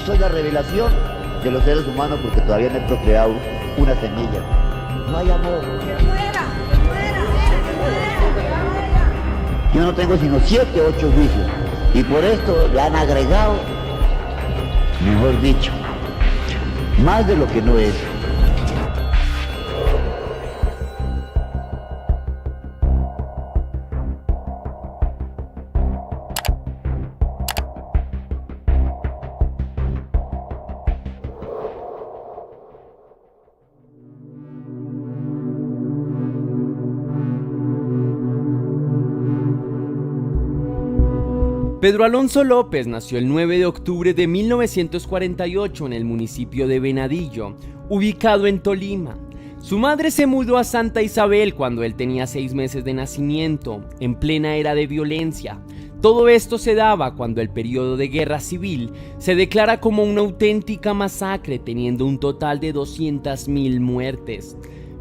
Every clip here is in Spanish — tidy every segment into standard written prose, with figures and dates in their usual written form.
soy la revelación de los seres humanos porque todavía no he procreado una semilla. No hay amor. Yo no tengo sino 7, 8 juicios y por esto le han agregado, mejor dicho, más de lo que no es. Pedro Alonso López nació el 9 de octubre de 1948 en el municipio de Venadillo, ubicado en Tolima. Su madre se mudó a Santa Isabel cuando él tenía 6 meses de nacimiento, en plena era de violencia. Todo esto se daba cuando el periodo de guerra civil se declara como una auténtica masacre, teniendo un total de 200.000 muertes.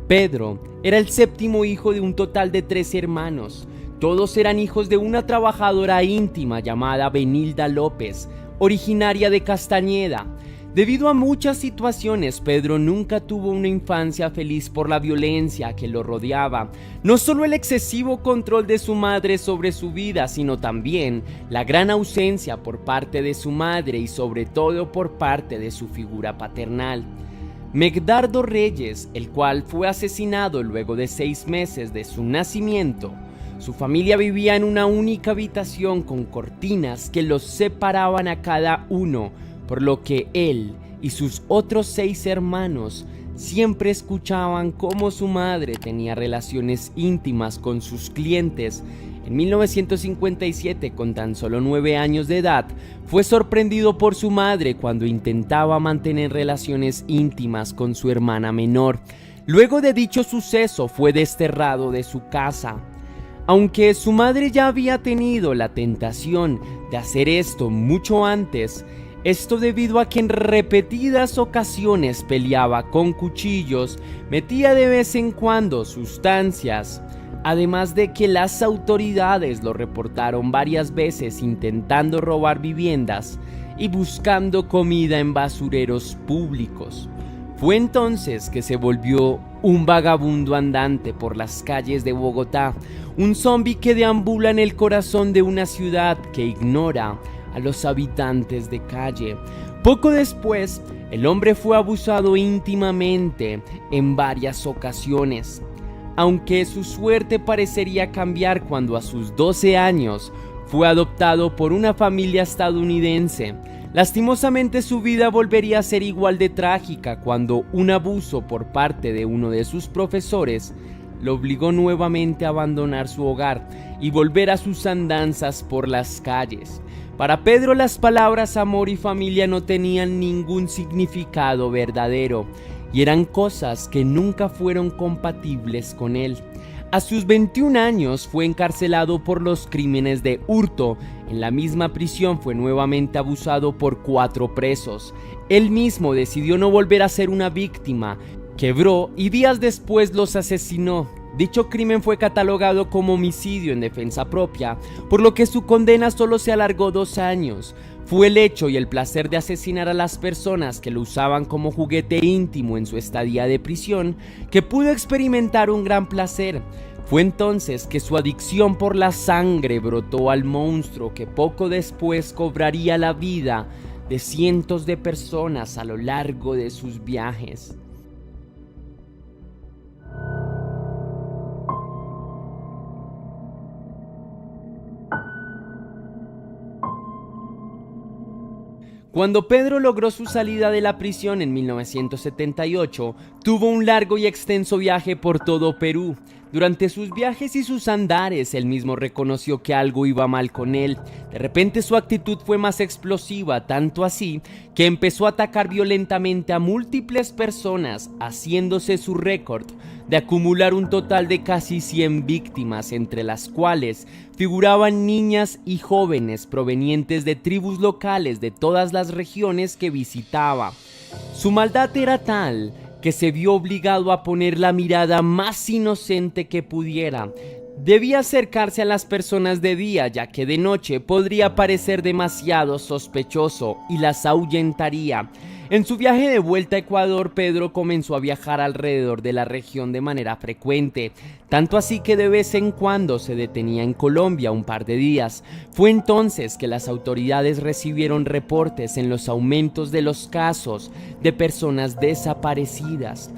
Pedro era el 7º hijo de un total de 13 hermanos. Todos eran hijos de una trabajadora íntima llamada Benilda López, originaria de Castañeda. Debido a muchas situaciones, Pedro nunca tuvo una infancia feliz por la violencia que lo rodeaba. No solo el excesivo control de su madre sobre su vida, sino también la gran ausencia por parte de su madre y sobre todo por parte de su figura paternal. Megdardo Reyes, el cual fue asesinado luego de 6 meses de su nacimiento. Su familia vivía en una única habitación con cortinas que los separaban a cada uno, por lo que él y sus otros 6 hermanos siempre escuchaban cómo su madre tenía relaciones íntimas con sus clientes. En 1957, con tan solo 9 años de edad, fue sorprendido por su madre cuando intentaba mantener relaciones íntimas con su hermana menor. Luego de dicho suceso, fue desterrado de su casa. Aunque su madre ya había tenido la tentación de hacer esto mucho antes, esto debido a que en repetidas ocasiones peleaba con cuchillos, metía de vez en cuando sustancias, además de que las autoridades lo reportaron varias veces intentando robar viviendas y buscando comida en basureros públicos. Fue entonces que se volvió un vagabundo andante por las calles de Bogotá, un zombi que deambula en el corazón de una ciudad que ignora a los habitantes de calle. Poco después, el hombre fue abusado íntimamente en varias ocasiones. Aunque su suerte parecería cambiar cuando a sus 12 años fue adoptado por una familia estadounidense, lastimosamente su vida volvería a ser igual de trágica cuando un abuso por parte de uno de sus profesores lo obligó nuevamente a abandonar su hogar y volver a sus andanzas por las calles. Para Pedro, las palabras amor y familia no tenían ningún significado verdadero y eran cosas que nunca fueron compatibles con él. A sus 21 años fue encarcelado por los crímenes de hurto. En la misma prisión fue nuevamente abusado por 4 presos. Él mismo decidió no volver a ser una víctima, quebró y días después los asesinó. Dicho crimen fue catalogado como homicidio en defensa propia, por lo que su condena solo se alargó 2 años. Fue el hecho y el placer de asesinar a las personas que lo usaban como juguete íntimo en su estadía de prisión que pudo experimentar un gran placer. Fue entonces que su adicción por la sangre brotó al monstruo que poco después cobraría la vida de cientos de personas a lo largo de sus viajes. Cuando Pedro logró su salida de la prisión en 1978, tuvo un largo y extenso viaje por todo Perú. Durante sus viajes y sus andares, él mismo reconoció que algo iba mal con él. De repente su actitud fue más explosiva, tanto así que empezó a atacar violentamente a múltiples personas, haciéndose su récord de acumular un total de casi 100 víctimas, entre las cuales figuraban niñas y jóvenes provenientes de tribus locales de todas las regiones que visitaba. Su maldad era tal que se vio obligado a poner la mirada más inocente que pudiera. Debía acercarse a las personas de día, ya que de noche podría parecer demasiado sospechoso y las ahuyentaría. En su viaje de vuelta a Ecuador, Pedro comenzó a viajar alrededor de la región de manera frecuente, tanto así que de vez en cuando se detenía en Colombia un par de días. Fue entonces que las autoridades recibieron reportes en los aumentos de los casos de personas desaparecidas.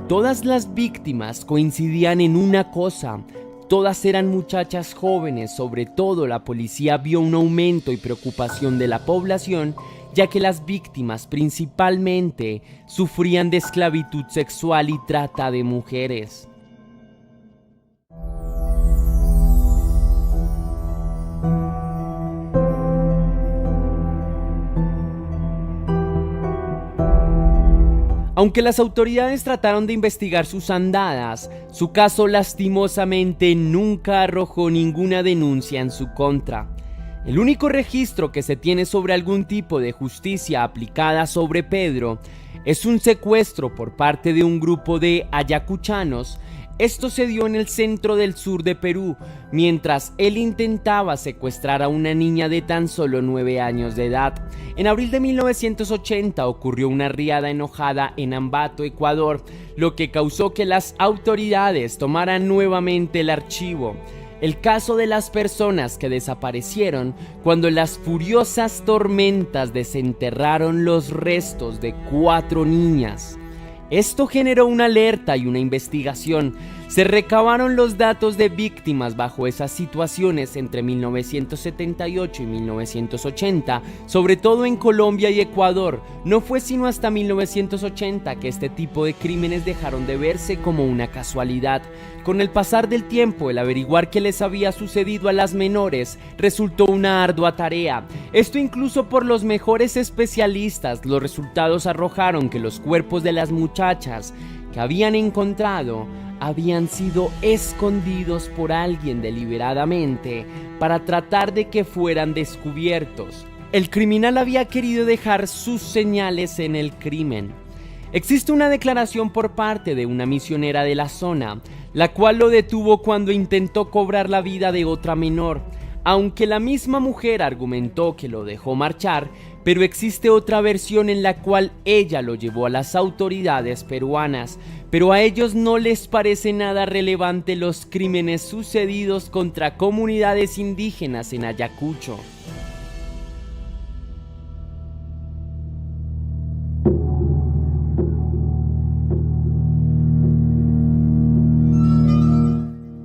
Todas las víctimas coincidían en una cosa: todas eran muchachas jóvenes. Sobre todo la policía vio un aumento y preocupación de la población, ya que las víctimas principalmente sufrían de esclavitud sexual y trata de mujeres. Aunque las autoridades trataron de investigar sus andadas, su caso lastimosamente nunca arrojó ninguna denuncia en su contra. El único registro que se tiene sobre algún tipo de justicia aplicada sobre Pedro es un secuestro por parte de un grupo de ayacuchanos. Esto se dio en el centro del sur de Perú, mientras él intentaba secuestrar a una niña de tan solo 9 años de edad. En abril de 1980 ocurrió una riada enojada en Ambato, Ecuador, lo que causó que las autoridades tomaran nuevamente el archivo. El caso de las personas que desaparecieron cuando las furiosas tormentas desenterraron los restos de 4 niñas. Esto generó una alerta y una investigación. Se recabaron los datos de víctimas bajo esas situaciones entre 1978 y 1980, sobre todo en Colombia y Ecuador. No fue sino hasta 1980 que este tipo de crímenes dejaron de verse como una casualidad. Con el pasar del tiempo, el averiguar qué les había sucedido a las menores resultó una ardua tarea. Esto incluso por los mejores especialistas. Los resultados arrojaron que los cuerpos de las muchachas que habían encontrado habían sido escondidos por alguien deliberadamente para tratar de que fueran descubiertos. El criminal había querido dejar sus señales en el crimen. Existe una declaración por parte de una misionera de la zona, la cual lo detuvo cuando intentó cobrar la vida de otra menor. Aunque la misma mujer argumentó que lo dejó marchar, pero existe otra versión en la cual ella lo llevó a las autoridades peruanas, pero a ellos no les parece nada relevante los crímenes sucedidos contra comunidades indígenas en Ayacucho.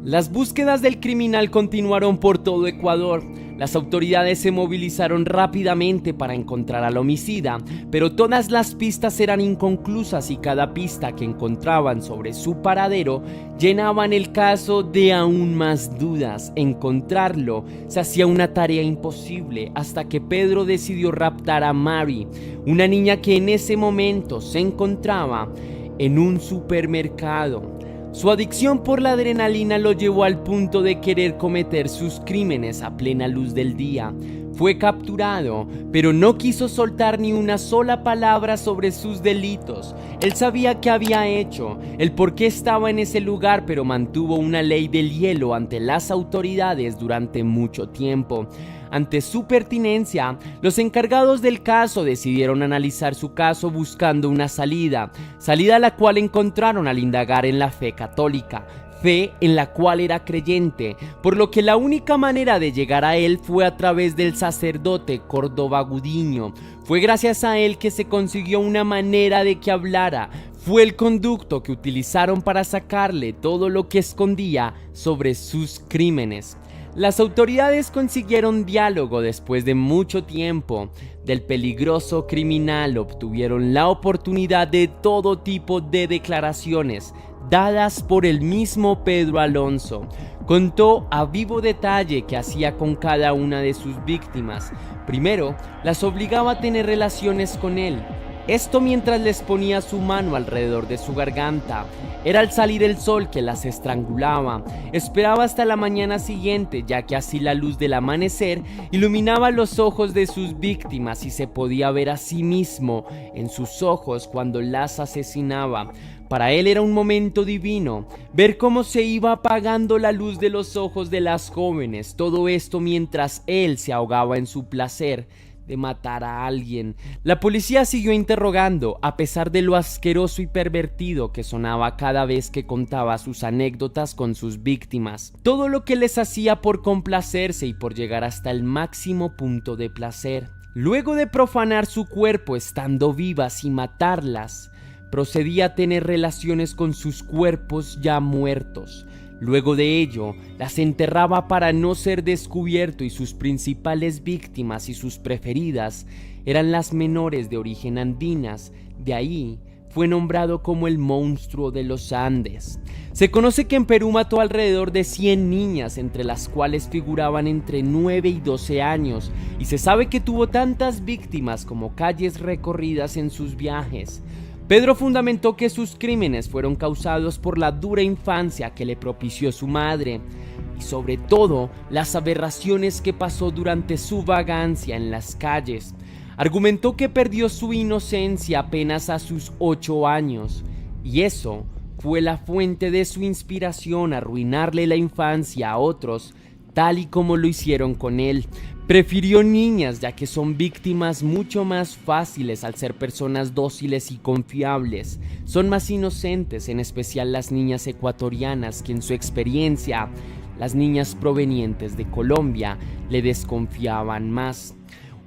Las búsquedas del criminal continuaron por todo Ecuador. Las autoridades se movilizaron rápidamente para encontrar al homicida, pero todas las pistas eran inconclusas y cada pista que encontraban sobre su paradero llenaban el caso de aún más dudas. Encontrarlo se hacía una tarea imposible hasta que Pedro decidió raptar a Mary, una niña que en ese momento se encontraba en un supermercado. Su adicción por la adrenalina lo llevó al punto de querer cometer sus crímenes a plena luz del día. Fue capturado, pero no quiso soltar ni una sola palabra sobre sus delitos. Él sabía qué había hecho, el por qué estaba en ese lugar, pero mantuvo una ley del hielo ante las autoridades durante mucho tiempo. Ante su pertinencia, los encargados del caso decidieron analizar su caso buscando una salida a la cual encontraron al indagar en la fe católica, fe en la cual era creyente, por lo que la única manera de llegar a él fue a través del sacerdote Córdoba Gudiño. Fue gracias a él que se consiguió una manera de que hablara. Fue el conducto que utilizaron para sacarle todo lo que escondía sobre sus crímenes. Las autoridades consiguieron diálogo después de mucho tiempo. Del peligroso criminal obtuvieron la oportunidad de todo tipo de declaraciones dadas por el mismo Pedro Alonso. Contó a vivo detalle qué hacía con cada una de sus víctimas. Primero, las obligaba a tener relaciones con él. Esto mientras les ponía su mano alrededor de su garganta. Era al salir el sol que las estrangulaba. Esperaba hasta la mañana siguiente, ya que así la luz del amanecer iluminaba los ojos de sus víctimas y se podía ver a sí mismo en sus ojos cuando las asesinaba. Para él era un momento divino, ver cómo se iba apagando la luz de los ojos de las jóvenes, todo esto mientras él se ahogaba en su placer de matar a alguien. La policía siguió interrogando, a pesar de lo asqueroso y pervertido que sonaba cada vez que contaba sus anécdotas con sus víctimas. Todo lo que les hacía por complacerse y por llegar hasta el máximo punto de placer. Luego de profanar su cuerpo estando vivas y matarlas, procedía a tener relaciones con sus cuerpos ya muertos. Luego de ello, las enterraba para no ser descubierto y sus principales víctimas y sus preferidas eran las menores de origen andinas. De ahí fue nombrado como el monstruo de los Andes. Se conoce que en Perú mató alrededor de 100 niñas, entre las cuales figuraban entre 9 y 12 años, y se sabe que tuvo tantas víctimas como calles recorridas en sus viajes. Pedro fundamentó que sus crímenes fueron causados por la dura infancia que le propició su madre y sobre todo las aberraciones que pasó durante su vagancia en las calles. Argumentó que perdió su inocencia apenas a sus 8 años y eso fue la fuente de su inspiración a arruinarle la infancia a otros, tal y como lo hicieron con él. Prefirió niñas ya que son víctimas mucho más fáciles al ser personas dóciles y confiables. Son más inocentes, en especial las niñas ecuatorianas, que en su experiencia, las niñas provenientes de Colombia le desconfiaban más.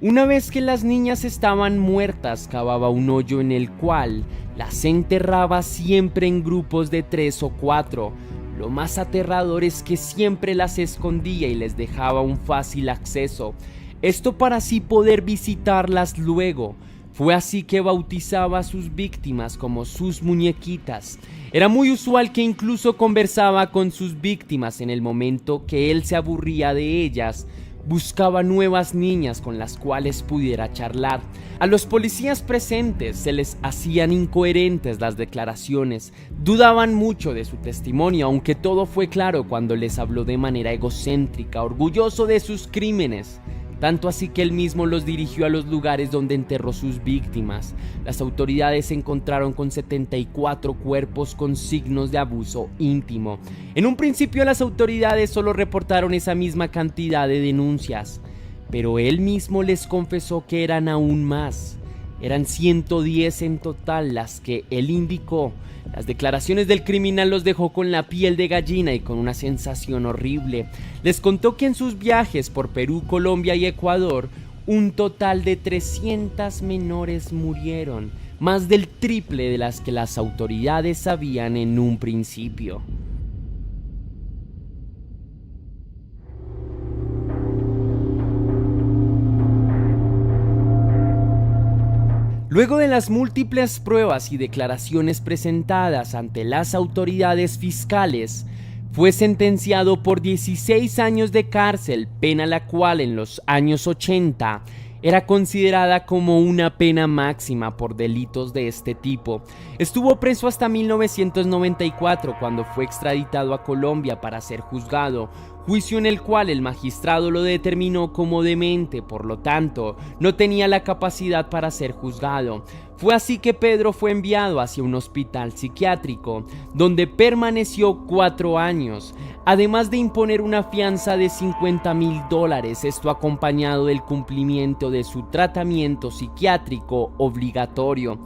Una vez que las niñas estaban muertas, cavaba un hoyo en el cual las enterraba siempre en grupos de 3 o 4. Lo más aterrador es que siempre las escondía y les dejaba un fácil acceso, esto para así poder visitarlas luego. Fue así que bautizaba a sus víctimas como sus muñequitas. Era muy usual que incluso conversaba con sus víctimas en el momento que él se aburría de ellas. Buscaba nuevas niñas con las cuales pudiera charlar. A los policías presentes se les hacían incoherentes las declaraciones, dudaban mucho de su testimonio, aunque todo fue claro cuando les habló de manera egocéntrica, orgulloso de sus crímenes. Tanto así que él mismo los dirigió a los lugares donde enterró sus víctimas. Las autoridades se encontraron con 74 cuerpos con signos de abuso íntimo. En un principio las autoridades solo reportaron esa misma cantidad de denuncias, pero él mismo les confesó que eran aún más. Eran 110 en total las que él indicó. Las declaraciones del criminal los dejó con la piel de gallina y con una sensación horrible. Les contó que en sus viajes por Perú, Colombia y Ecuador, un total de 300 menores murieron, más del triple de las que las autoridades sabían en un principio. Luego de las múltiples pruebas y declaraciones presentadas ante las autoridades fiscales, fue sentenciado por 16 años de cárcel, pena la cual en los años 80 era considerada como una pena máxima por delitos de este tipo. Estuvo preso hasta 1994, cuando fue extraditado a Colombia para ser juzgado, juicio en el cual el magistrado lo determinó como demente, por lo tanto, no tenía la capacidad para ser juzgado. Fue así que Pedro fue enviado hacia un hospital psiquiátrico, donde permaneció 4 años, además de imponer una fianza de $50,000, esto acompañado del cumplimiento de su tratamiento psiquiátrico obligatorio.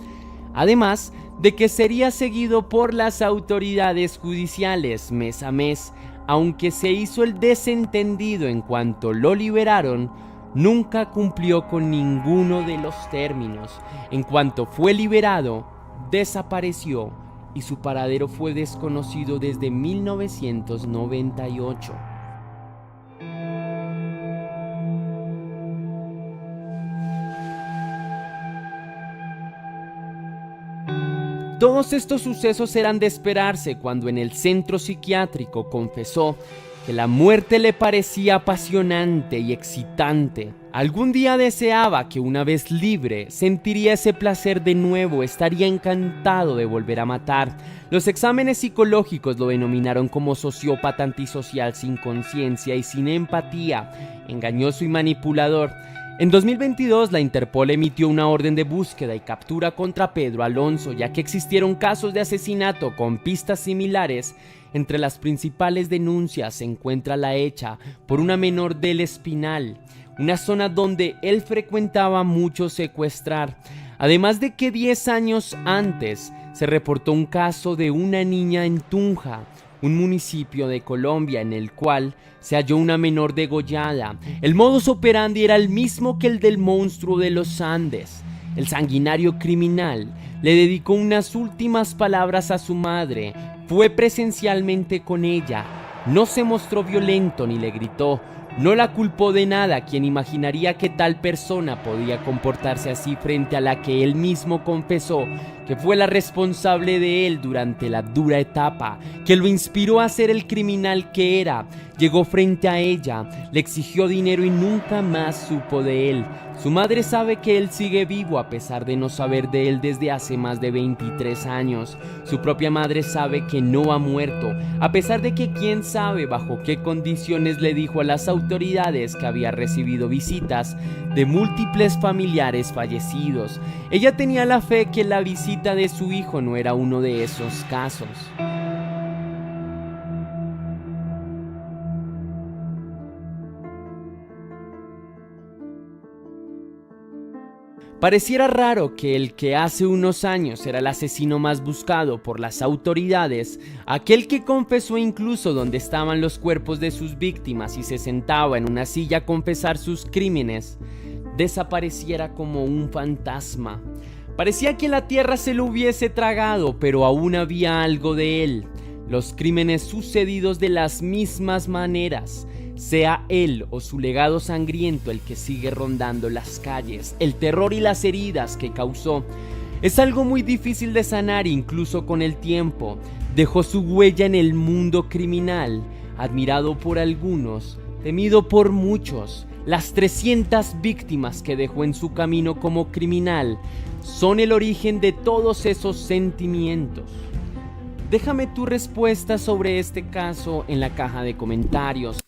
Además de que sería seguido por las autoridades judiciales mes a mes. Aunque se hizo el desentendido en cuanto lo liberaron, nunca cumplió con ninguno de los términos. En cuanto fue liberado, desapareció y su paradero fue desconocido desde 1998. Todos estos sucesos eran de esperarse cuando en el centro psiquiátrico confesó que la muerte le parecía apasionante y excitante. Algún día deseaba que una vez libre sentiría ese placer de nuevo, estaría encantado de volver a matar. Los exámenes psicológicos lo denominaron como sociópata antisocial sin conciencia y sin empatía, engañoso y manipulador. En 2022, la Interpol emitió una orden de búsqueda y captura contra Pedro Alonso, ya que existieron casos de asesinato con pistas similares. Entre las principales denuncias se encuentra la hecha por una menor del Espinal, una zona donde él frecuentaba mucho secuestrar. Además de que 10 años antes se reportó un caso de una niña en Tunja, un municipio de Colombia, en el cual se halló una menor degollada. El modus operandi era el mismo que el del monstruo de los Andes. El sanguinario criminal le dedicó unas últimas palabras a su madre, fue presencialmente con ella, no se mostró violento ni le gritó, no la culpó de nada. Quien imaginaría que tal persona podía comportarse así frente a la que él mismo confesó que fue la responsable de él durante la dura etapa, que lo inspiró a ser el criminal que era. Llegó frente a ella, le exigió dinero y nunca más supo de él. Su madre sabe que él sigue vivo a pesar de no saber de él desde hace más de 23 años. Su propia madre sabe que no ha muerto, a pesar de que quién sabe bajo qué condiciones le dijo a las autoridades que había recibido visitas de múltiples familiares fallecidos. Ella tenía la fe que la visita de su hijo no era uno de esos casos. Pareciera raro que el que hace unos años era el asesino más buscado por las autoridades, aquel que confesó incluso dónde estaban los cuerpos de sus víctimas y se sentaba en una silla a confesar sus crímenes, desapareciera como un fantasma. Parecía que la tierra se lo hubiese tragado, pero aún había algo de él. Los crímenes sucedidos de las mismas maneras, sea él o su legado sangriento el que sigue rondando las calles. El terror y las heridas que causó es algo muy difícil de sanar incluso con el tiempo. Dejó su huella en el mundo criminal, admirado por algunos, temido por muchos. Las 300 víctimas que dejó en su camino como criminal son el origen de todos esos sentimientos. Déjame tu respuesta sobre este caso en la caja de comentarios.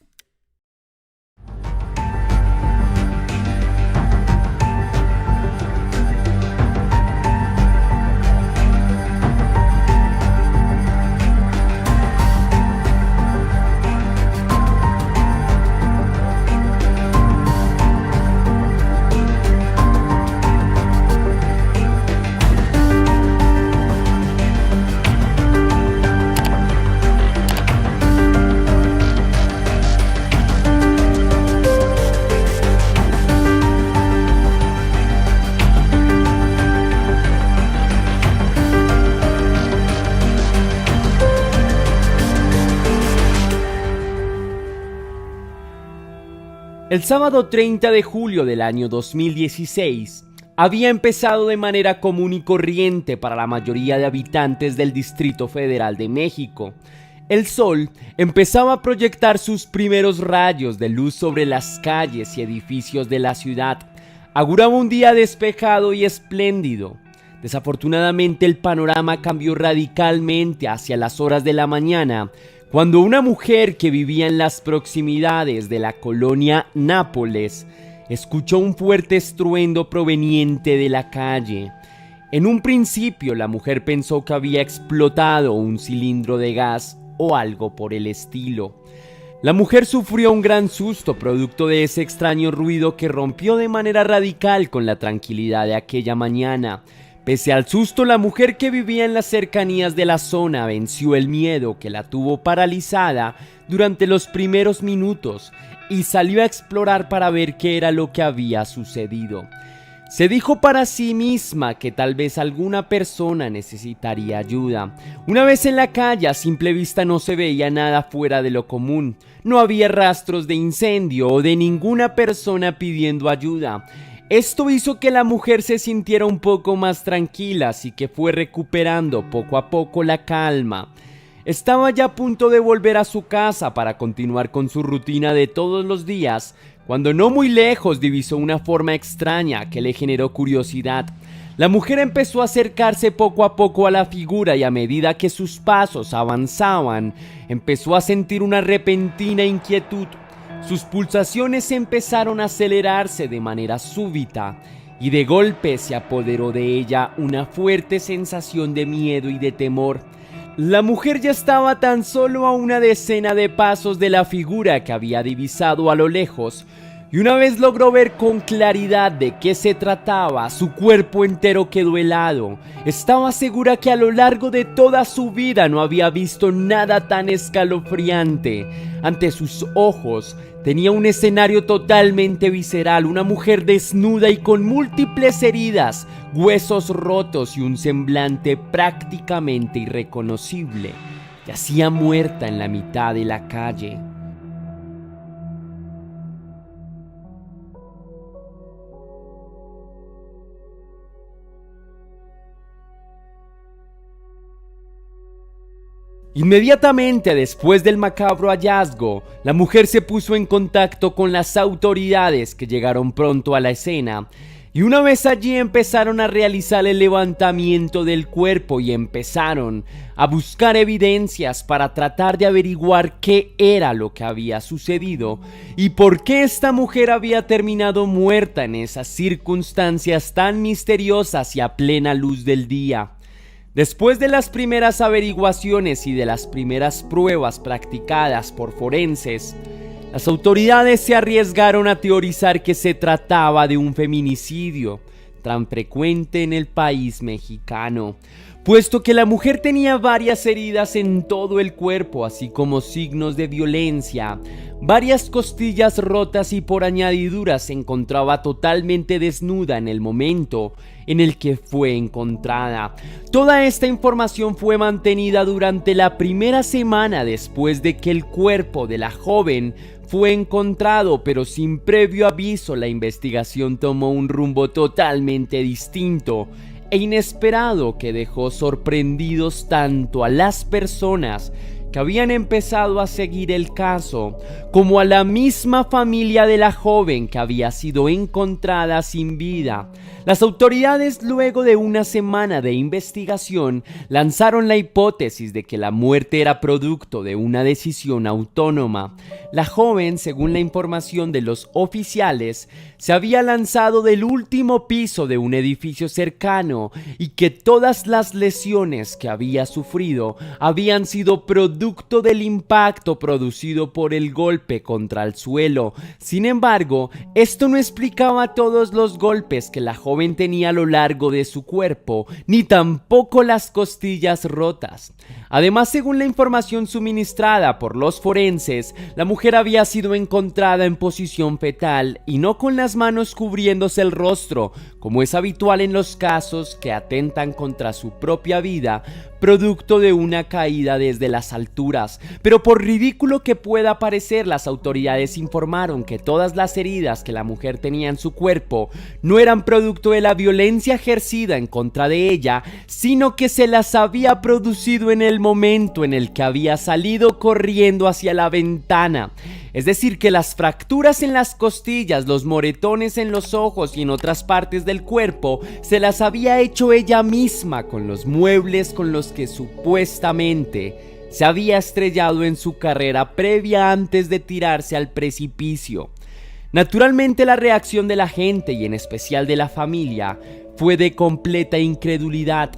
El sábado 30 de julio del año 2016 había empezado de manera común y corriente para la mayoría de habitantes del Distrito Federal de México. El sol empezaba a proyectar sus primeros rayos de luz sobre las calles y edificios de la ciudad. Auguraba un día despejado y espléndido. Desafortunadamente, el panorama cambió radicalmente hacia las horas de la mañana, cuando una mujer que vivía en las proximidades de la colonia Nápoles escuchó un fuerte estruendo proveniente de la calle. En un principio, la mujer pensó que había explotado un cilindro de gas o algo por el estilo. La mujer sufrió un gran susto producto de ese extraño ruido que rompió de manera radical con la tranquilidad de aquella mañana. Pese al susto, la mujer que vivía en las cercanías de la zona venció el miedo que la tuvo paralizada durante los primeros minutos y salió a explorar para ver qué era lo que había sucedido. Se dijo para sí misma que tal vez alguna persona necesitaría ayuda. Una vez en la calle, a simple vista no se veía nada fuera de lo común. No había rastros de incendio o de ninguna persona pidiendo ayuda. Esto hizo que la mujer se sintiera un poco más tranquila, así que fue recuperando poco a poco la calma. Estaba ya a punto de volver a su casa para continuar con su rutina de todos los días, cuando no muy lejos divisó una forma extraña que le generó curiosidad. La mujer empezó a acercarse poco a poco a la figura y a medida que sus pasos avanzaban, empezó a sentir una repentina inquietud. Sus pulsaciones empezaron a acelerarse de manera súbita y de golpe se apoderó de ella una fuerte sensación de miedo y de temor. La mujer ya estaba tan solo a una decena de pasos de la figura que había divisado a lo lejos, y una vez logró ver con claridad de qué se trataba, su cuerpo entero quedó helado. Estaba segura que a lo largo de toda su vida no había visto nada tan escalofriante. Ante sus ojos tenía un escenario totalmente visceral, una mujer desnuda y con múltiples heridas, huesos rotos y un semblante prácticamente irreconocible. Yacía muerta en la mitad de la calle. Inmediatamente después del macabro hallazgo, la mujer se puso en contacto con las autoridades, que llegaron pronto a la escena, y una vez allí empezaron a realizar el levantamiento del cuerpo y empezaron a buscar evidencias para tratar de averiguar qué era lo que había sucedido y por qué esta mujer había terminado muerta en esas circunstancias tan misteriosas y a plena luz del día. Después de las primeras averiguaciones y de las primeras pruebas practicadas por forenses, las autoridades se arriesgaron a teorizar que se trataba de un feminicidio tan frecuente en el país mexicano, puesto que la mujer tenía varias heridas en todo el cuerpo, así como signos de violencia, varias costillas rotas y por añadidura se encontraba totalmente desnuda en el momento en el que fue encontrada. Toda esta información fue mantenida durante la primera semana después de que el cuerpo de la joven fue encontrado, pero sin previo aviso la investigación tomó un rumbo totalmente distinto e inesperado que dejó sorprendidos tanto a las personas que habían empezado a seguir el caso, como a la misma familia de la joven que había sido encontrada sin vida. Las autoridades, luego de una semana de investigación, lanzaron la hipótesis de que la muerte era producto de una decisión autónoma. La joven, según la información de los oficiales, se había lanzado del último piso de un edificio cercano y que todas las lesiones que había sufrido habían sido producto del impacto producido por el golpe contra el suelo. Sin embargo, esto no explicaba todos los golpes que la joven tenía a lo largo de su cuerpo, ni tampoco las costillas rotas. Además, según la información suministrada por los forenses, la mujer había sido encontrada en posición fetal y no con las manos cubriéndose el rostro, como es habitual en los casos que atentan contra su propia vida, producto de una caída desde las alturas. Pero por ridículo que pueda parecer, las autoridades informaron que todas las heridas que la mujer tenía en su cuerpo no eran producto de la violencia ejercida en contra de ella, sino que se las había producido en el momento en el que había salido corriendo hacia la ventana. Es decir, que las fracturas en las costillas, los moretones en los ojos y en otras partes del cuerpo se las había hecho ella misma con los muebles con los que supuestamente se había estrellado en su carrera previa antes de tirarse al precipicio. Naturalmente, la reacción de la gente y en especial de la familia fue de completa incredulidad.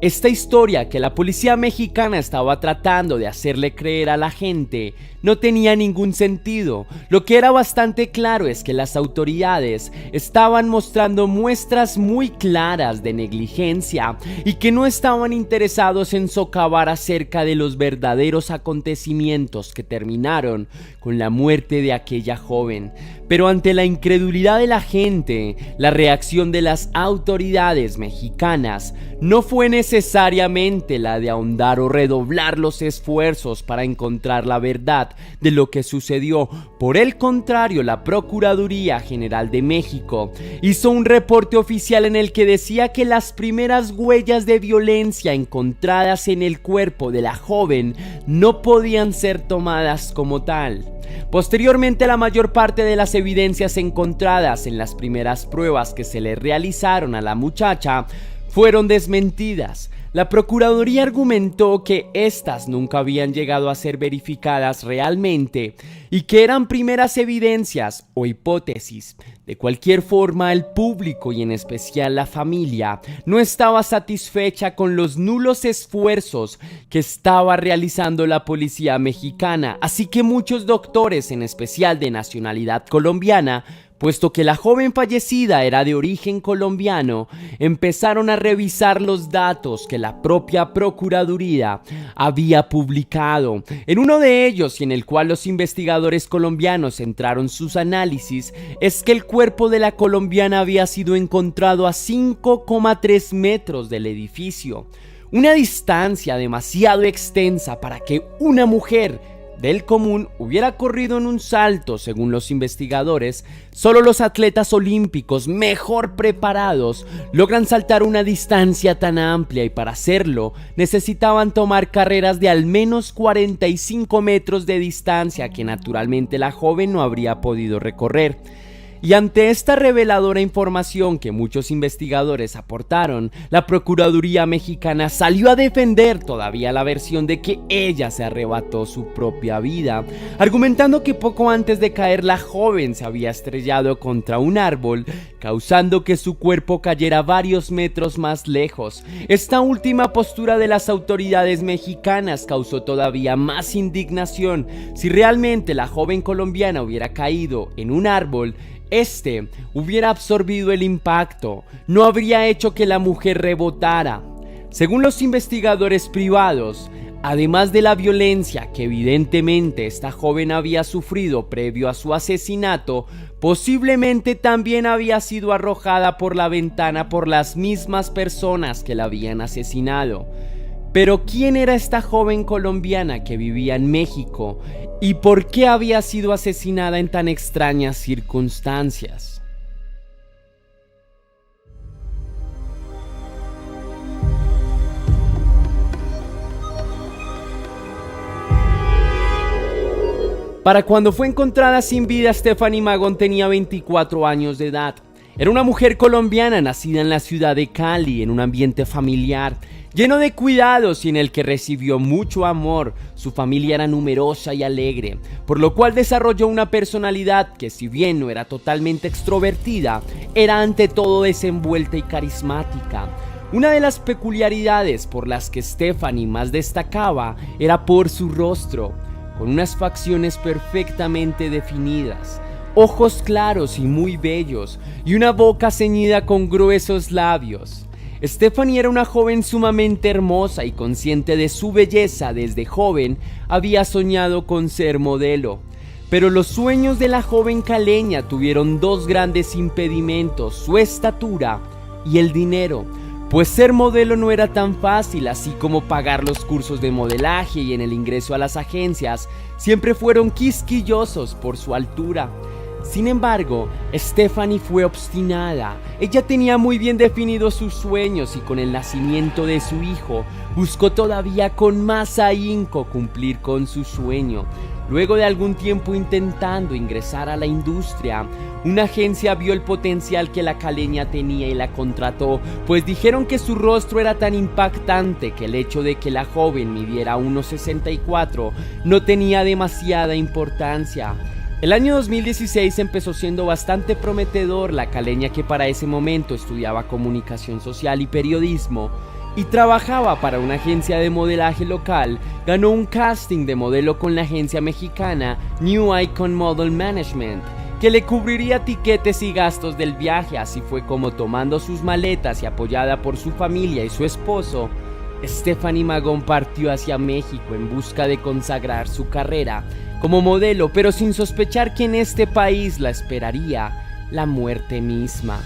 Esta historia que la policía mexicana estaba tratando de hacerle creer a la gente no tenía ningún sentido. Lo que era bastante claro es que las autoridades estaban mostrando muestras muy claras de negligencia y que no estaban interesados en socavar acerca de los verdaderos acontecimientos que terminaron con la muerte de aquella joven. Pero ante la incredulidad de la gente, la reacción de las autoridades mexicanas no fue necesariamente la de ahondar o redoblar los esfuerzos para encontrar la verdad de lo que sucedió. Por el contrario, la Procuraduría General de México hizo un reporte oficial en el que decía que las primeras huellas de violencia encontradas en el cuerpo de la joven no podían ser tomadas como tal. Posteriormente, la mayor parte de las evidencias encontradas en las primeras pruebas que se le realizaron a la muchacha fueron desmentidas. La Procuraduría argumentó que estas nunca habían llegado a ser verificadas realmente y que eran primeras evidencias o hipótesis. De cualquier forma, el público y en especial la familia no estaba satisfecha con los nulos esfuerzos que estaba realizando la policía mexicana, así que muchos doctores, en especial de nacionalidad colombiana, puesto que la joven fallecida era de origen colombiano, empezaron a revisar los datos que la propia Procuraduría había publicado. En uno de ellos, y en el cual los investigadores colombianos centraron sus análisis, es que el cuerpo de la colombiana había sido encontrado a 5,3 metros del edificio. Una distancia demasiado extensa para que una mujer del común hubiera corrido en un salto. Según los investigadores, solo los atletas olímpicos mejor preparados logran saltar una distancia tan amplia y para hacerlo necesitaban tomar carreras de al menos 45 metros de distancia que naturalmente la joven no habría podido recorrer. Y ante esta reveladora información que muchos investigadores aportaron, la Procuraduría mexicana salió a defender todavía la versión de que ella se arrebató su propia vida, argumentando que poco antes de caer la joven se había estrellado contra un árbol, causando que su cuerpo cayera varios metros más lejos. Esta última postura de las autoridades mexicanas causó todavía más indignación. Si realmente la joven colombiana hubiera caído en un árbol, este hubiera absorbido el impacto, no habría hecho que la mujer rebotara. Según los investigadores privados, además de la violencia que evidentemente esta joven había sufrido previo a su asesinato, posiblemente también había sido arrojada por la ventana por las mismas personas que la habían asesinado. Pero ¿quién era esta joven colombiana que vivía en México y por qué había sido asesinada en tan extrañas circunstancias? Para cuando fue encontrada sin vida, Stephanie Magón tenía 24 años de edad. Era una mujer colombiana nacida en la ciudad de Cali, en un ambiente familiar, lleno de cuidados y en el que recibió mucho amor. Su familia era numerosa y alegre, por lo cual desarrolló una personalidad que, si bien no era totalmente extrovertida, era ante todo desenvuelta y carismática. Una de las peculiaridades por las que Stephanie más destacaba era por su rostro, con unas facciones perfectamente definidas, ojos claros y muy bellos, y una boca ceñida con gruesos labios. Stephanie era una joven sumamente hermosa y consciente de su belleza. Desde joven había soñado con ser modelo, pero los sueños de la joven caleña tuvieron dos grandes impedimentos: su estatura y el dinero, pues ser modelo no era tan fácil, así como pagar los cursos de modelaje y en el ingreso a las agencias siempre fueron quisquillosos por su altura. Sin embargo, Stephanie fue obstinada. Ella tenía muy bien definidos sus sueños y con el nacimiento de su hijo buscó todavía con más ahínco cumplir con su sueño. Luego de algún tiempo intentando ingresar a la industria, una agencia vio el potencial que la caleña tenía y la contrató, pues dijeron que su rostro era tan impactante que el hecho de que la joven midiera 1,64 no tenía demasiada importancia. El año 2016 empezó siendo bastante prometedor. La caleña, que para ese momento estudiaba comunicación social y periodismo y trabajaba para una agencia de modelaje local, ganó un casting de modelo con la agencia mexicana New Icon Model Management, que le cubriría tiquetes y gastos del viaje. Así fue como, tomando sus maletas y apoyada por su familia y su esposo, Stephanie Magón partió hacia México en busca de consagrar su carrera como modelo, pero sin sospechar que en este país la esperaría la muerte misma.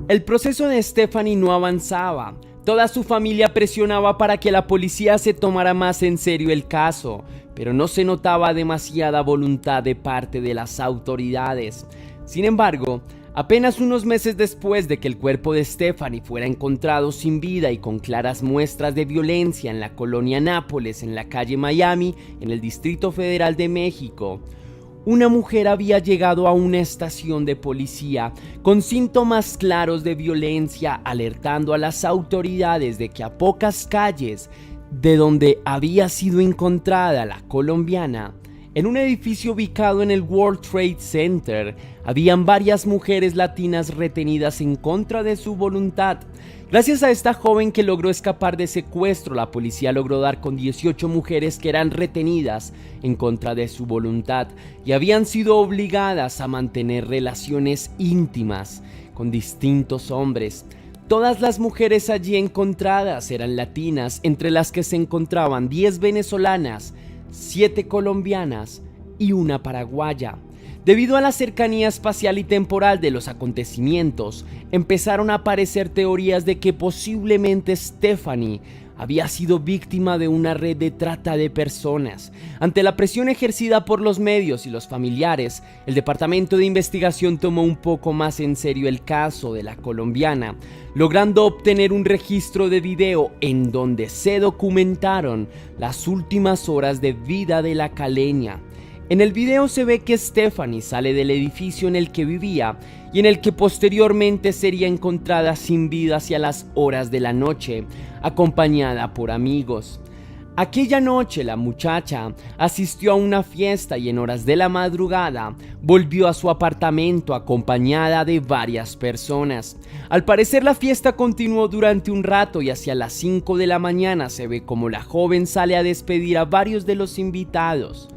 El proceso de Stephanie no avanzaba. Toda su familia presionaba para que la policía se tomara más en serio el caso, pero no se notaba demasiada voluntad de parte de las autoridades. Sin embargo, Apenas unos meses después de que el cuerpo de Stephanie fuera encontrado sin vida y con claras muestras de violencia en la colonia Nápoles, en la calle Miami, en el Distrito Federal de México, una mujer había llegado a una estación de policía con síntomas claros de violencia, alertando a las autoridades de que a pocas calles de donde había sido encontrada la colombiana, en un edificio ubicado en el World Trade Center, habían varias mujeres latinas retenidas en contra de su voluntad. Gracias a esta joven que logró escapar de secuestro, la policía logró dar con 18 mujeres que eran retenidas en contra de su voluntad y habían sido obligadas a mantener relaciones íntimas con distintos hombres. Todas las mujeres allí encontradas eran latinas, entre las que se encontraban 10 venezolanas, 7 colombianas y una paraguaya. Debido a la cercanía espacial y temporal de los acontecimientos, empezaron a aparecer teorías de que posiblemente Stephanie había sido víctima de una red de trata de personas. Ante la presión ejercida por los medios y los familiares, el Departamento de Investigación tomó un poco más en serio el caso de la colombiana, logrando obtener un registro de video en donde se documentaron las últimas horas de vida de la caleña. En el video se ve que Stephanie sale del edificio en el que vivía y en el que posteriormente sería encontrada sin vida hacia las horas de la noche, acompañada por amigos. Aquella noche la muchacha asistió a una fiesta y en horas de la madrugada volvió a su apartamento acompañada de varias personas. Al parecer la fiesta continuó durante un rato y hacia las 5 de la mañana se ve como la joven sale a despedir a varios de los invitados.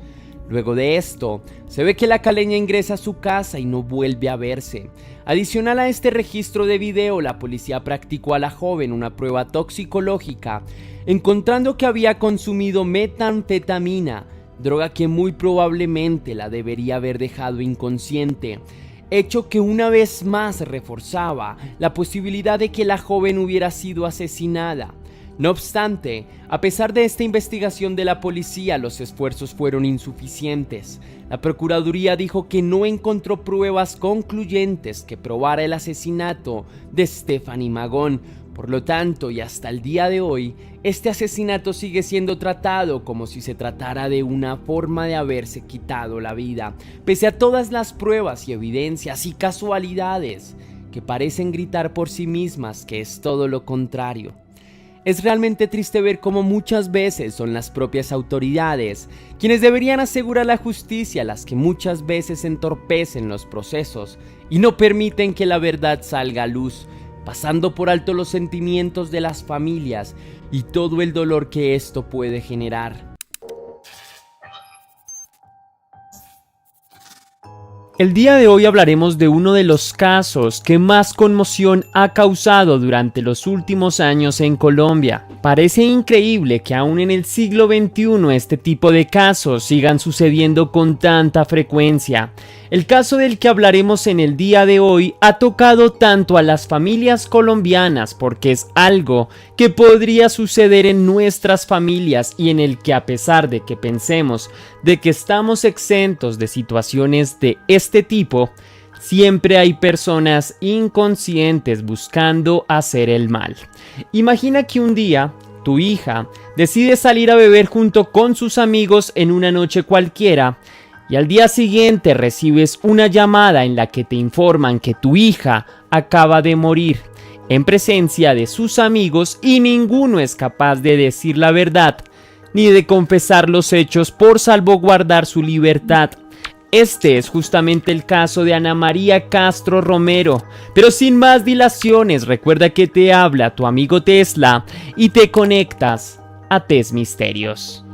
Luego de esto, se ve que la caleña ingresa a su casa y no vuelve a verse. Adicional a este registro de video, la policía practicó a la joven una prueba toxicológica, encontrando que había consumido metanfetamina, droga que muy probablemente la debería haber dejado inconsciente, hecho que una vez más reforzaba la posibilidad de que la joven hubiera sido asesinada. No obstante, a pesar de esta investigación de la policía, los esfuerzos fueron insuficientes. La Procuraduría dijo que no encontró pruebas concluyentes que probara el asesinato de Stephanie Magón. Por lo tanto, y hasta el día de hoy, este asesinato sigue siendo tratado como si se tratara de una forma de haberse quitado la vida, pese a todas las pruebas y evidencias y casualidades que parecen gritar por sí mismas que es todo lo contrario. Es realmente triste ver cómo muchas veces son las propias autoridades quienes deberían asegurar la justicia las que muchas veces entorpecen los procesos y no permiten que la verdad salga a luz, pasando por alto los sentimientos de las familias y todo el dolor que esto puede generar. El día de hoy hablaremos de uno de los casos que más conmoción ha causado durante los últimos años en Colombia. Parece increíble que aún en el siglo XXI este tipo de casos sigan sucediendo con tanta frecuencia. El caso del que hablaremos en el día de hoy ha tocado tanto a las familias colombianas porque es algo que podría suceder en nuestras familias y en el que, a pesar de que pensemos de que estamos exentos de situaciones de este tipo, siempre hay personas inconscientes buscando hacer el mal. Imagina que un día tu hija decide salir a beber junto con sus amigos en una noche cualquiera y al día siguiente recibes una llamada en la que te informan que tu hija acaba de morir en presencia de sus amigos y ninguno es capaz de decir la verdad ni de confesar los hechos por salvaguardar su libertad. Este es justamente el caso de Ana María Castro Romero, pero sin más dilaciones, recuerda que te habla tu amigo Tesla y te conectas a Test Misterios.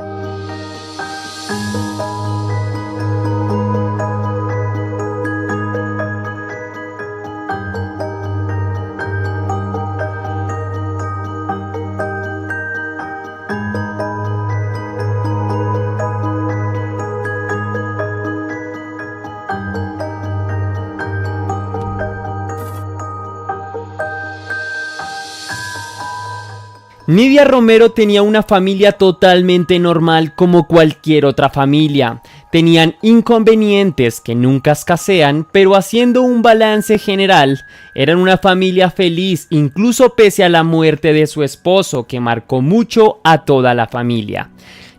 Nidia Romero tenía una familia totalmente normal como cualquier otra familia. Tenían inconvenientes que nunca escasean, pero haciendo un balance general, eran una familia feliz incluso pese a la muerte de su esposo, que marcó mucho a toda la familia.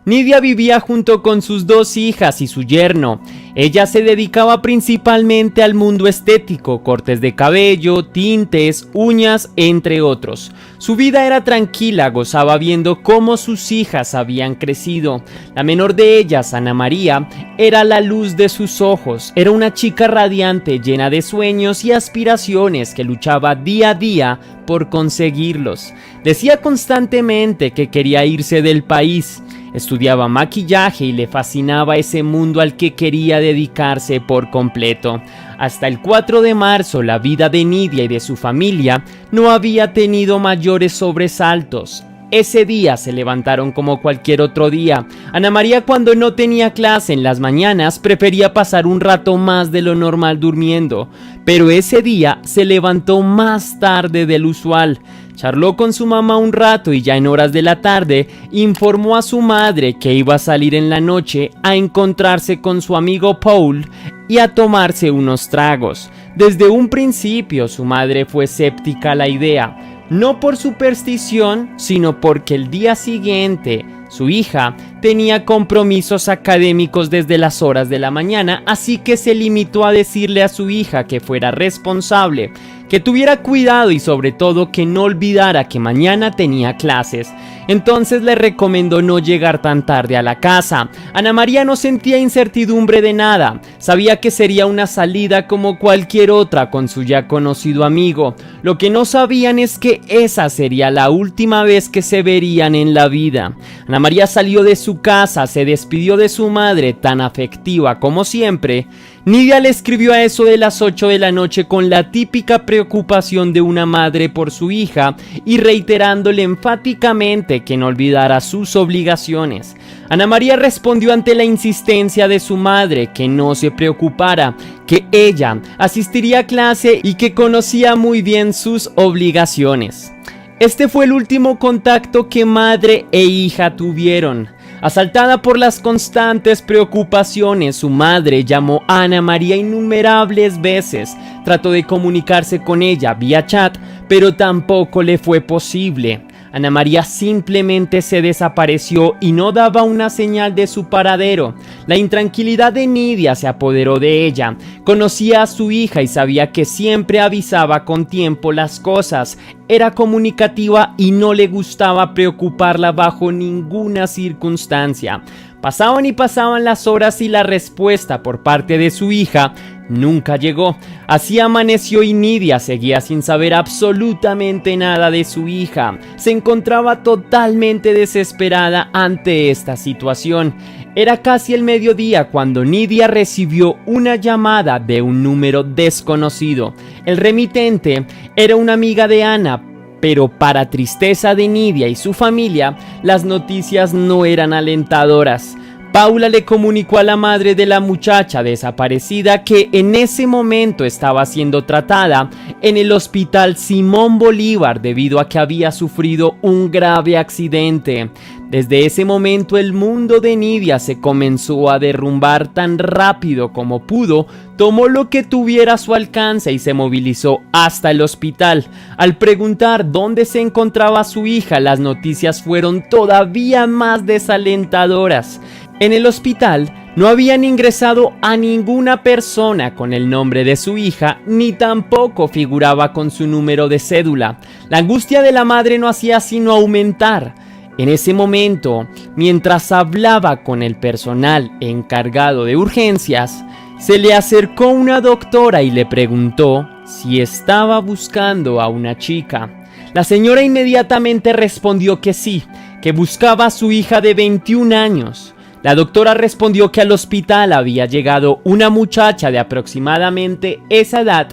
Nidia vivía junto con sus 2 hijas y su yerno. Ella se dedicaba principalmente al mundo estético, cortes de cabello, tintes, uñas, entre otros. Su vida era tranquila, gozaba viendo cómo sus hijas habían crecido. La menor de ellas, Ana María, era la luz de sus ojos. Era una chica radiante, llena de sueños y aspiraciones, que luchaba día a día por conseguirlos. Decía constantemente que quería irse del país. Estudiaba maquillaje y le fascinaba ese mundo al que quería dedicarse por completo. Hasta el 4 de marzo, la vida de Nidia y de su familia no había tenido mayores sobresaltos. Ese día se levantaron como cualquier otro día. Ana María, cuando no tenía clase en las mañanas, prefería pasar un rato más de lo normal durmiendo, pero ese día se levantó más tarde del usual. Charló con su mamá un rato y ya en horas de la tarde informó a su madre que iba a salir en la noche a encontrarse con su amigo Paul y a tomarse unos tragos. Desde un principio su madre fue escéptica a la idea, no por superstición, sino porque el día siguiente su hija tenía compromisos académicos desde las horas de la mañana, así que se limitó a decirle a su hija que fuera responsable, que tuviera cuidado y sobre todo que no olvidara que mañana tenía clases. Entonces le recomendó no llegar tan tarde a la casa. Ana María no sentía incertidumbre de nada, sabía que sería una salida como cualquier otra con su ya conocido amigo. Lo que no sabían es que esa sería la última vez que se verían en la vida. Ana María salió de su casa, se despidió de su madre, tan afectiva como siempre. Nidia le escribió a eso de las 8 de la noche con la típica preocupación de una madre por su hija y reiterándole enfáticamente que no olvidara sus obligaciones. Ana María respondió ante la insistencia de su madre que no se preocupara, que ella asistiría a clase y que conocía muy bien sus obligaciones. Este fue el último contacto que madre e hija tuvieron. Asaltada por las constantes preocupaciones, su madre llamó a Ana María innumerables veces. Trató de comunicarse con ella vía chat, pero tampoco le fue posible. Ana María simplemente se desapareció y no daba una señal de su paradero. La intranquilidad de Nidia se apoderó de ella. Conocía a su hija y sabía que siempre avisaba con tiempo las cosas. Era comunicativa y no le gustaba preocuparla bajo ninguna circunstancia. Pasaban y pasaban las horas y la respuesta por parte de su hija nunca llegó. Así amaneció y Nidia seguía sin saber absolutamente nada de su hija. Se encontraba totalmente desesperada ante esta situación. Era casi el mediodía cuando Nidia recibió una llamada de un número desconocido. El remitente era una amiga de Ana, pero para tristeza de Nidia y su familia, las noticias no eran alentadoras. Paula le comunicó a la madre de la muchacha desaparecida que en ese momento estaba siendo tratada en el hospital Simón Bolívar debido a que había sufrido un grave accidente. Desde ese momento el mundo de Nidia se comenzó a derrumbar tan rápido como pudo, tomó lo que tuviera a su alcance y se movilizó hasta el hospital. Al preguntar dónde se encontraba su hija, las noticias fueron todavía más desalentadoras. En el hospital no habían ingresado a ninguna persona con el nombre de su hija, ni tampoco figuraba con su número de cédula. La angustia de la madre no hacía sino aumentar. En ese momento, mientras hablaba con el personal encargado de urgencias, se le acercó una doctora y le preguntó si estaba buscando a una chica. La señora inmediatamente respondió que sí, que buscaba a su hija de 21 años. La doctora respondió que al hospital había llegado una muchacha de aproximadamente esa edad,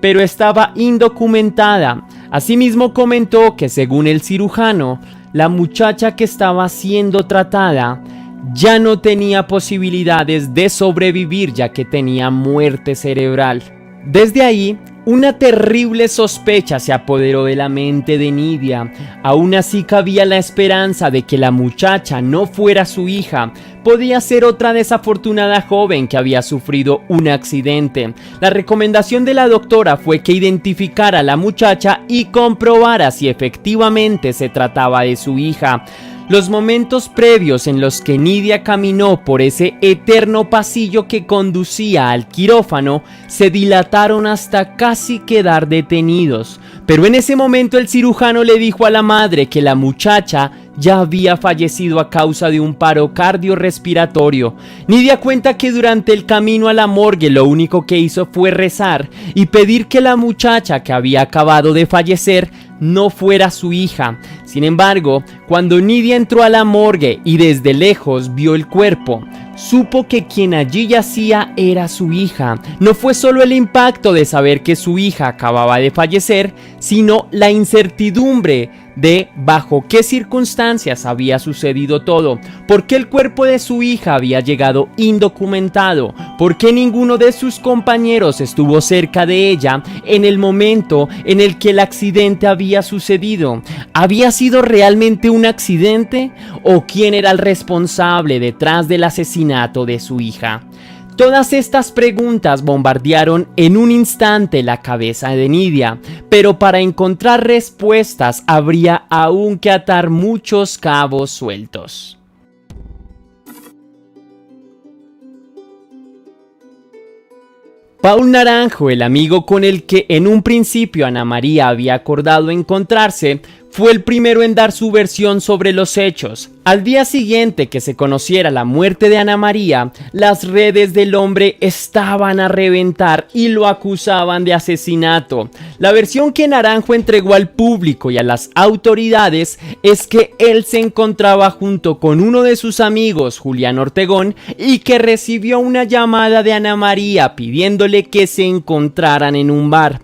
pero estaba indocumentada. Asimismo comentó que según el cirujano, la muchacha que estaba siendo tratada ya no tenía posibilidades de sobrevivir ya que tenía muerte cerebral. Desde ahí, una terrible sospecha se apoderó de la mente de Nidia. Aún así cabía la esperanza de que la muchacha no fuera su hija. Podía ser otra desafortunada joven que había sufrido un accidente. La recomendación de la doctora fue que identificara a la muchacha y comprobara si efectivamente se trataba de su hija. Los momentos previos en los que Nidia caminó por ese eterno pasillo que conducía al quirófano se dilataron hasta casi quedar detenidos. Pero en ese momento el cirujano le dijo a la madre que la muchacha ya había fallecido a causa de un paro cardiorrespiratorio. Nidia cuenta que durante el camino a la morgue lo único que hizo fue rezar y pedir que la muchacha que había acabado de fallecer no fuera su hija. Sin embargo, cuando Nidia entró a la morgue y desde lejos vio el cuerpo, supo que quien allí yacía era su hija. No fue solo el impacto de saber que su hija acababa de fallecer, sino la incertidumbre de bajo qué circunstancias había sucedido todo, por qué el cuerpo de su hija había llegado indocumentado, por qué ninguno de sus compañeros estuvo cerca de ella en el momento en el que el accidente había sucedido. ¿Había sido realmente un accidente? ¿O quién era el responsable detrás del asesinato de su hija? Todas estas preguntas bombardearon en un instante la cabeza de Nidia, pero para encontrar respuestas habría aún que atar muchos cabos sueltos. Paul Naranjo, el amigo con el que en un principio Ana María había acordado encontrarse, fue el primero en dar su versión sobre los hechos. Al día siguiente que se conociera la muerte de Ana María, las redes del hombre estaban a reventar y lo acusaban de asesinato. La versión que Naranjo entregó al público y a las autoridades es que él se encontraba junto con uno de sus amigos, Julián Ortegón, y que recibió una llamada de Ana María pidiéndole que se encontraran en un bar.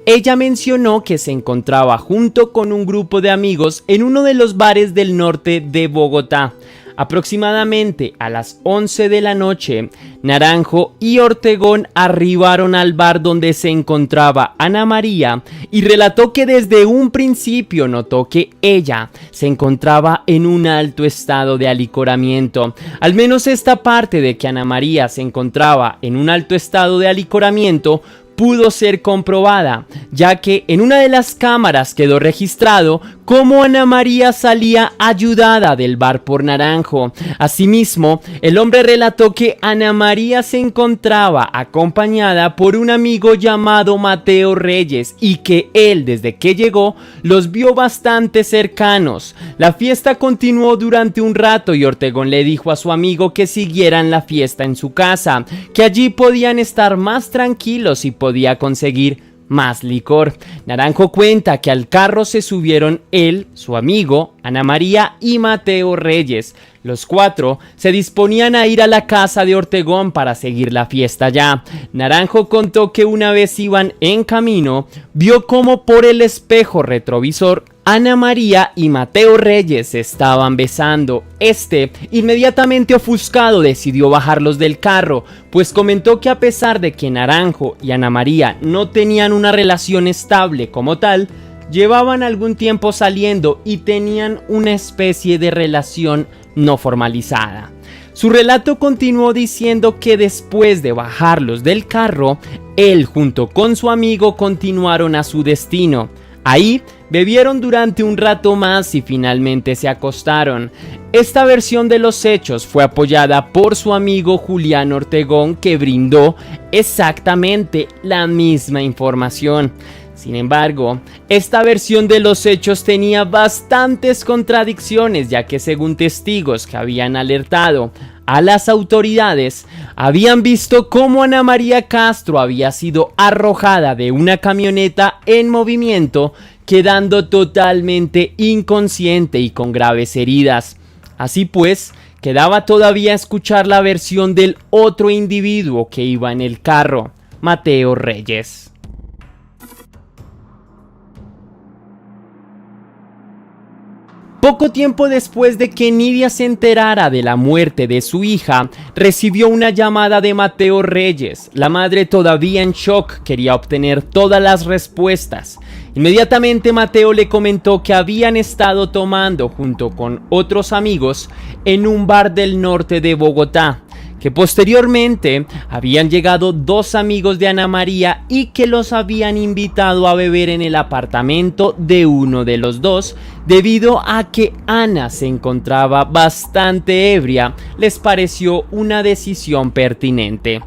Ella mencionó que se encontraba junto con un grupo de amigos en uno de los bares del norte de Bogotá. Aproximadamente a las 11 de la noche, Naranjo y Ortegón arribaron al bar donde se encontraba Ana María y relató que desde un principio notó que ella se encontraba en un alto estado de alicoramiento. Al menos esta parte de que Ana María se encontraba en un alto estado de alicoramiento pudo ser comprobada, ya que en una de las cámaras quedó registrado cómo Ana María salía ayudada del bar por Naranjo. Asimismo, el hombre relató que Ana María se encontraba acompañada por un amigo llamado Mateo Reyes y que él, desde que llegó, los vio bastante cercanos. La fiesta continuó durante un rato y Ortegón le dijo a su amigo que siguieran la fiesta en su casa, que allí podían estar más tranquilos y podía conseguir más licor. Naranjo cuenta que al carro se subieron él, su amigo, Ana María y Mateo Reyes. Los cuatro se disponían a ir a la casa de Ortegón para seguir la fiesta allá. Naranjo contó que una vez iban en camino, vio como por el espejo retrovisor Ana María y Mateo Reyes se estaban besando. Inmediatamente ofuscado, decidió bajarlos del carro, pues comentó que a pesar de que Naranjo y Ana María no tenían una relación estable como tal, llevaban algún tiempo saliendo y tenían una especie de relación no formalizada. Su relato continuó diciendo que después de bajarlos del carro, él junto con su amigo continuaron a su destino. Ahí bebieron durante un rato más y finalmente se acostaron. Esta versión de los hechos fue apoyada por su amigo Julián Ortegón, que brindó exactamente la misma información. Sin embargo, esta versión de los hechos tenía bastantes contradicciones, ya que según testigos que habían alertado a las autoridades, habían visto cómo Ana María Castro había sido arrojada de una camioneta en movimiento, quedando totalmente inconsciente y con graves heridas. Así pues, quedaba todavía escuchar la versión del otro individuo que iba en el carro, Mateo Reyes. Poco tiempo después de que Nidia se enterara de la muerte de su hija, recibió una llamada de Mateo Reyes. La madre, todavía en shock, quería obtener todas las respuestas. Inmediatamente Mateo le comentó que habían estado tomando junto con otros amigos en un bar del norte de Bogotá, que posteriormente habían llegado dos amigos de Ana María y que los habían invitado a beber en el apartamento de uno de los dos. Debido a que Ana se encontraba bastante ebria, les pareció una decisión pertinente.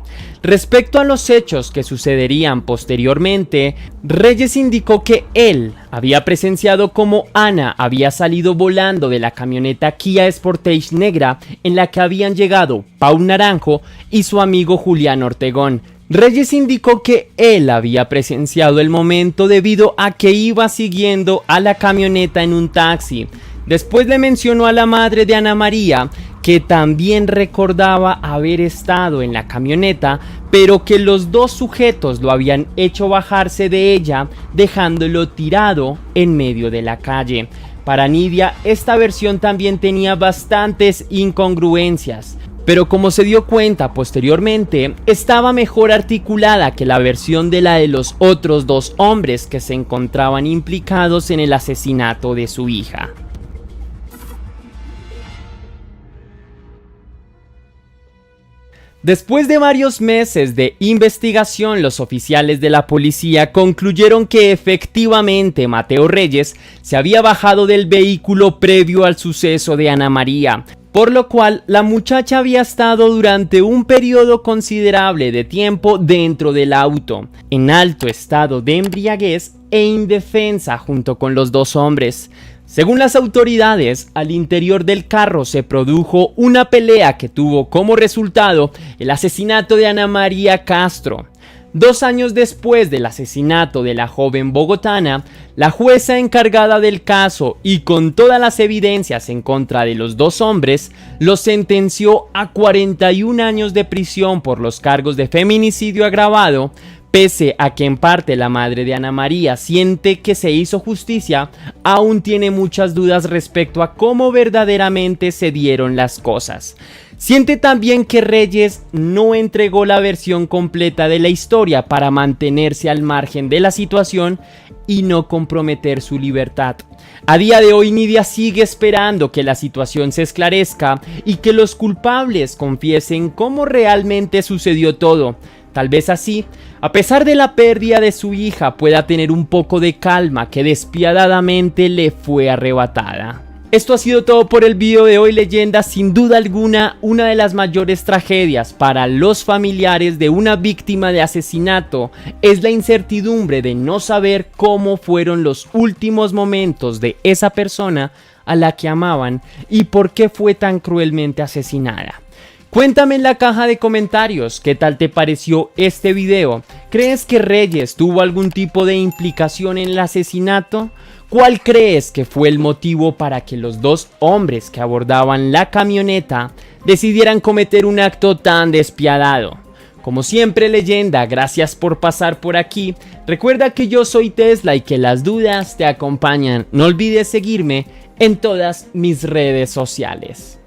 Respecto a los hechos que sucederían posteriormente, Reyes indicó que él había presenciado cómo Ana había salido volando de la camioneta Kia Sportage negra en la que habían llegado Pau Naranjo y su amigo Julián Ortegón. Reyes indicó que él había presenciado el momento debido a que iba siguiendo a la camioneta en un taxi. Después le mencionó a la madre de Ana María que también recordaba haber estado en la camioneta, pero que los dos sujetos lo habían hecho bajarse de ella, dejándolo tirado en medio de la calle. Para Nidia, esta versión también tenía bastantes incongruencias, pero como se dio cuenta posteriormente, estaba mejor articulada que la versión de la de los otros dos hombres que se encontraban implicados en el asesinato de su hija. Después de varios meses de investigación, los oficiales de la policía concluyeron que efectivamente Mateo Reyes se había bajado del vehículo previo al suceso de Ana María, por lo cual la muchacha había estado durante un periodo considerable de tiempo dentro del auto, en alto estado de embriaguez e indefensa junto con los dos hombres. Según las autoridades, al interior del carro se produjo una pelea que tuvo como resultado el asesinato de Ana María Castro. 2 años después del asesinato de la joven bogotana, la jueza encargada del caso y con todas las evidencias en contra de los dos hombres, los sentenció a 41 años de prisión por los cargos de feminicidio agravado. Pese a que en parte la madre de Ana María siente que se hizo justicia, aún tiene muchas dudas respecto a cómo verdaderamente se dieron las cosas. Siente también que Reyes no entregó la versión completa de la historia para mantenerse al margen de la situación y no comprometer su libertad. A día de hoy, Nidia sigue esperando que la situación se esclarezca y que los culpables confiesen cómo realmente sucedió todo. Tal vez así, a pesar de la pérdida de su hija, pueda tener un poco de calma que despiadadamente le fue arrebatada. Esto ha sido todo por el video de hoy, leyenda. Sin duda alguna, una de las mayores tragedias para los familiares de una víctima de asesinato es la incertidumbre de no saber cómo fueron los últimos momentos de esa persona a la que amaban y por qué fue tan cruelmente asesinada. Cuéntame en la caja de comentarios qué tal te pareció este video. ¿Crees que Reyes tuvo algún tipo de implicación en el asesinato? ¿Cuál crees que fue el motivo para que los dos hombres que abordaban la camioneta decidieran cometer un acto tan despiadado? Como siempre, leyenda, gracias por pasar por aquí. Recuerda que yo soy Tesla y que las dudas te acompañan. No olvides seguirme en todas mis redes sociales.